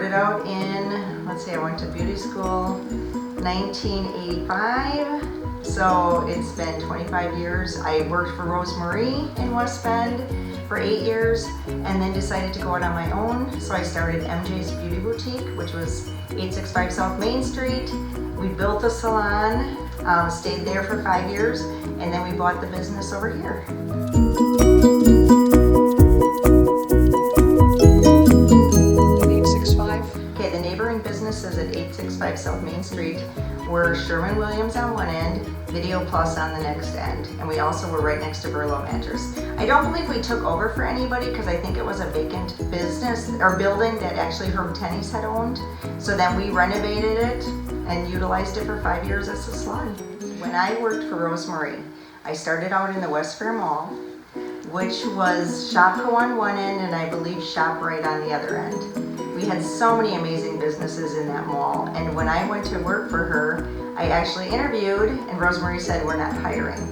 started out in, let's see, I went to beauty school 1985. So it's been 25 years. I worked for Rose Marie in West Bend for 8 years and then decided to go out on my own. So I started MJ's Beauty Boutique, which was 865 South Main Street. We built a salon, stayed there for 5 years, and then we bought the business over here. 865. Okay, the neighboring businesses at 865 South Main Street were Sherwin-Williams on one end, Video Plus on the next end, and we also were right next to Burlow Mattress. I don't believe we took over for anybody because I think it was a vacant business or building that actually Herb Tenney's had owned. So then we renovated it and utilized it for 5 years as a salon. When I worked for Rose Marie, I started out in the West Fair Mall, which was Shopko on one end and I believe ShopRite on the other end. We had so many amazing businesses in that mall, and when I went to work for her, I actually interviewed, and Rose Marie said, we're not hiring.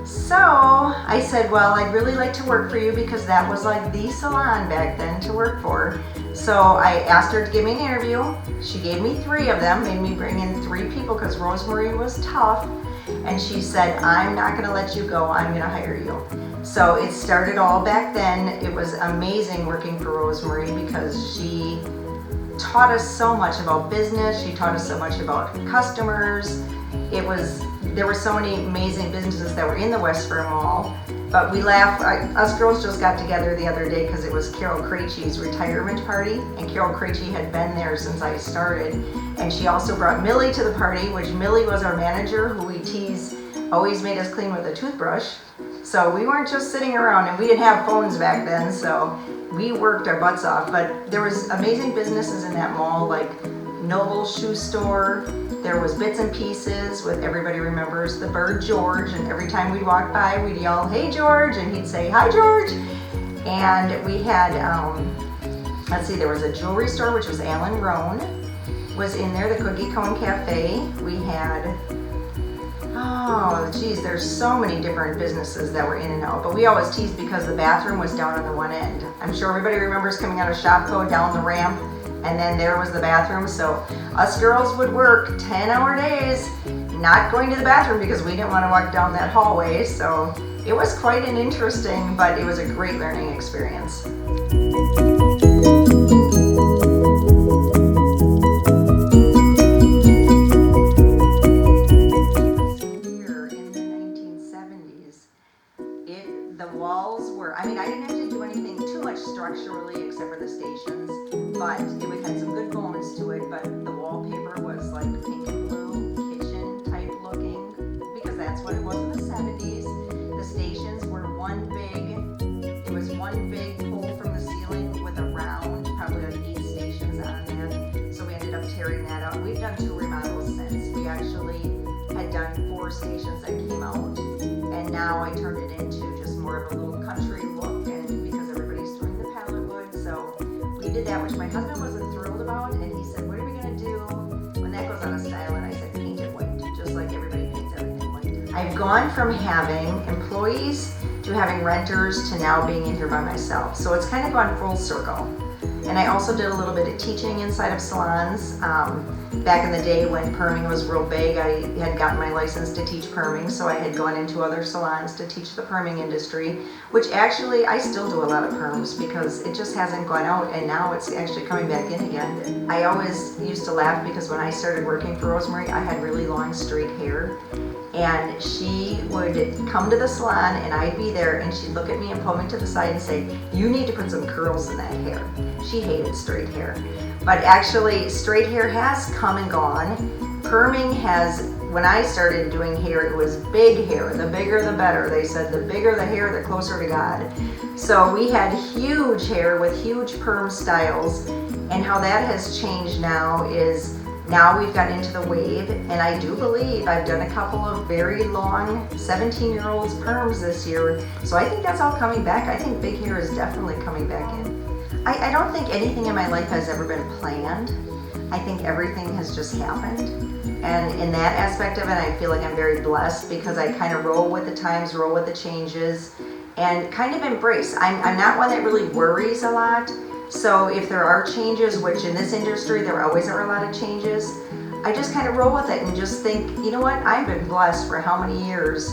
So I said, well, I'd really like to work for you because that was like the salon back then to work for. So I asked her to give me an interview. She gave me 3 of them, made me bring in 3 people because Rose Marie was tough. And she said, I'm not gonna let you go, I'm gonna hire you. So it started all back then. It was amazing working for Rose Marie because she taught us so much about business. She taught us so much about customers. There were so many amazing businesses that were in the West Fair Mall. But we laughed, us girls just got together the other day because it was Carol Krejci's retirement party, and Carol Krejci had been there since I started. And she also brought Millie to the party, which Millie was our manager, who we tease, always made us clean with a toothbrush. So we weren't just sitting around, and we didn't have phones back then, so we worked our butts off. But there was amazing businesses in that mall, like Noble Shoe Store. There was Bits and Pieces, with everybody remembers the bird George, and every time we'd walk by, we'd yell, hey George, and he'd say, hi George. And we had, let's see, there was a jewelry store, which was Alan Roan, was in there, the Cookie Cone Cafe. We had, oh geez, there's so many different businesses that were in and out, but we always teased because the bathroom was down on the one end. I'm sure everybody remembers coming out of Shopko down the ramp, and then there was the bathroom. So us girls would work 10-hour days not going to the bathroom because we didn't want to walk down that hallway. So it was quite an interesting, but it was a great learning experience. Here in the 1970s, the walls were, I mean, I didn't have to do anything too much structurally except for the stations, but it had some good bones to it. But the wallpaper was like pink and blue, kitchen type looking, because that's what it was in the 70s. The stations were one big pole from the ceiling with a round, probably like 8 stations on that. So we ended up tearing that out. We've done 2 remodels since. We actually had done 4 stations that came out, and now I turned it into just more of a little country look, and because everybody's doing the pallet wood, so we did that, which my husband wasn't thrilled about, and he said, what are we gonna do when that goes out of style? And I said, paint it white, just like everybody paints everything white. I've gone from having employees to having renters to now being in here by myself. So it's kind of gone full circle. And I also did a little bit of teaching inside of salons. Back in the day when perming was real big, I had gotten my license to teach perming, so I had gone into other salons to teach the perming industry, which actually I still do a lot of perms because it just hasn't gone out, and now it's actually coming back in again. I always used to laugh because when I started working for Rose Marie, I had really long straight hair, and she would come to the salon and I'd be there and she'd look at me and pull me to the side and say, you need to put some curls in that hair. She hated straight hair. But actually, straight hair has come and gone. Perming has, when I started doing hair, it was big hair. The bigger the better. They said the bigger the hair, the closer to God. So we had huge hair with huge perm styles. And how that has changed now is, now we've got into the wave, and I do believe I've done a couple of very long 17-year-olds perms this year. So I think that's all coming back. I think big hair is definitely coming back in. I don't think anything in my life has ever been planned. I think everything has just happened. And in that aspect of it, I feel like I'm very blessed because I kind of roll with the times, roll with the changes, and kind of embrace. I'm not one that really worries a lot. So if there are changes, which in this industry there always are a lot of changes, I just kind of roll with it and just think, you know what, I've been blessed for how many years,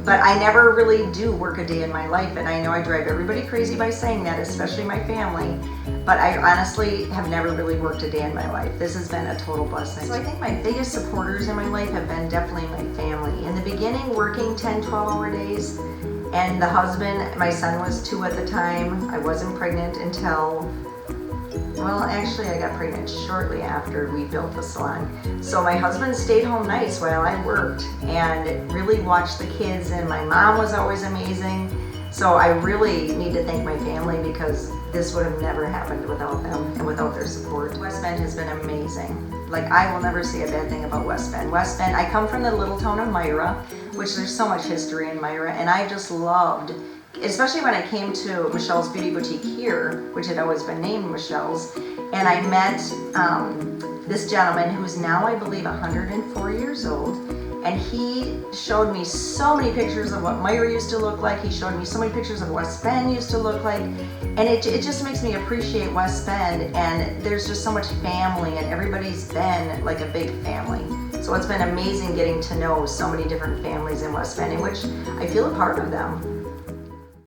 but I never really do work a day in my life. And I know I drive everybody crazy by saying that, especially my family, but I honestly have never really worked a day in my life. This has been a total blessing. So I think my biggest supporters in my life have been definitely my family. In the beginning, working 10, 12-hour days, and the husband, my son was 2 at the time. I wasn't pregnant until, well, actually I got pregnant shortly after we built the salon. So my husband stayed home nights while I worked and really watched the kids, and my mom was always amazing. So I really need to thank my family because this would have never happened without them and without their support. West Bend has been amazing. Like, I will never say a bad thing about West Bend. West Bend, I come from the little town of Myra, which there's so much history in Myra, and I just loved, especially when I came to Michelle's Beauty Boutique here, which had always been named Michelle's, and I met this gentleman who's now, I believe, 104 years old, and he showed me so many pictures of what Myra used to look like. He showed me so many pictures of what West Bend used to look like, and it just makes me appreciate West Bend, and there's just so much family, and everybody's been like a big family. So it's been amazing getting to know so many different families in West Bend, in which I feel a part of them.